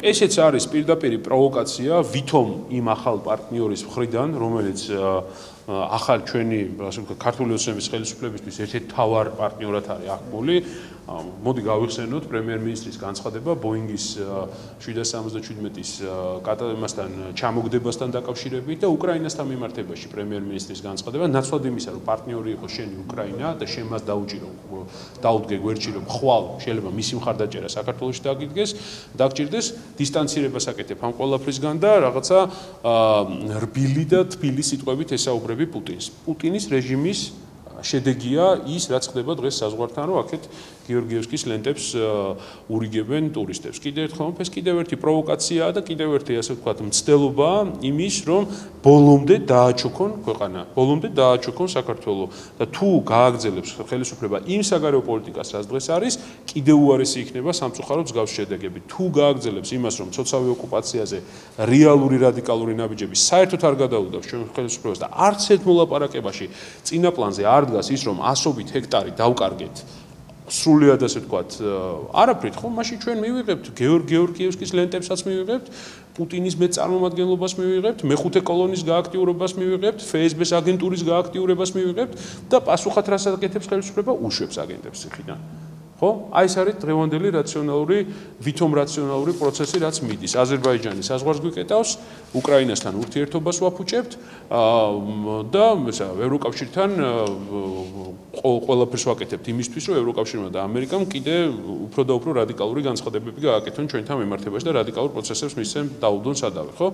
ესეც არის პირდაპირი პროვოკაცია ვითომ იმ ახალ პარტნიორის მხრიდან, რომელიც ახალ ჩვენი, ასე ვთქვათ, ქართული ოცნების ხელისუფლებისთვის ერთ-ერთ მთავარ პარტნიორად არის აღებული. მოდი გავიხსენოთ პრემიერ-მინისტრის განცხადება ბოინგის 777-ის კატალემასთან ჩამოგდებასთან დაკავშირებით და უკრაინასთან მიმართებაში პრემიერ-მინისტრის განცხადება ნაცვლად იმისა, რომ პარტნიორი იყოს შენი უკრაინა და შენ მას დაუდგე გვერდში, რომ ხვალ შეიძლება მისი მხარდაჭერა საქართველოში დაგჭირდეს, დისტანცირებას აკეთებ ამ ყველაფრისგან და რაღაცა რბილი და თბილი სიტყვებით ესაუბრები პუტინის რეჟიმის შედეგია ის, რაც ხდება დღეს საზღვართან, რომ აქეთ გიორგიევსკის ლენტებს ურიგებენ ტურისტებს. კიდევ ერთხელ ეს კიდევ ერთი პროვოკაციაა და კიდევ ერთი, ასე ვთქვათ, მცდელობა იმის, რომ ბოლომდე დააჩოქონ ქვეყანა, ბოლომდე დააჩოქონ საქართველო და თუ გააგრძელებს ხელისუფლება იმ საგარეო პოლიტიკას, რაც დღეს არის, კიდევ უარესი იქნება სამწუხაროდ მსგავსი შედეგები. თუ გააგრძელებს იმას, რომ ცოცხალ ოკუპაციაზე რეალური რადიკალური ნაბიჯები საერთოდ არ გადაუდავს ჩვენ ხელისუფლებას და არც ერთ მოლაპარაკებაში წინა პლანზე არ დგას ის, რომ 100 ჰექტარი დავკარგეთ სრულიად ასე ვთქვათ, არაფრით, ხო, მაშინ ჩვენ მივიღებთ გეორგიევსკის ლენტებსაც მივიღებთ, პუტინის მეწარმომადგენლობას მივიღებთ, მეხუთე კოლონის გააქტიურებას მივიღებთ, FSB-ს აგენტურის გააქტიურებას მივიღებთ და პასუხად რას აკეთებს ხელისუფლება? უშვებს აგენტებს ციხიდან. ხო? აი ეს არის დღევანდელი რაციონალური, ვითომ რაციონალური პროცესი, რაც მიდის. აზერბაიჯანი საზღვარს გვიკეტავს, უკრაინასთან ურთიერთობას ვაფუჭებთ და ევროკავშირთან ყველაფერს ვაკეთებთ იმისთვის, რომ ევროკავშირმა და ამერიკამ კიდე უფრო და უფრო რადიკალური განცხადებები გააკეთონ ჩვენთან მიმართებაში და რადიკალურ პროცესებს მისცენ დაუდონ სადავე, ხო?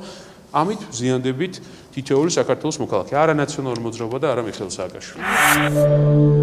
ამით ზიანდებით თითოეული საქართველოს მოქალაქე, არა ნაციონალური მოძრაობა და არა მიხეილ სააკაშვილი.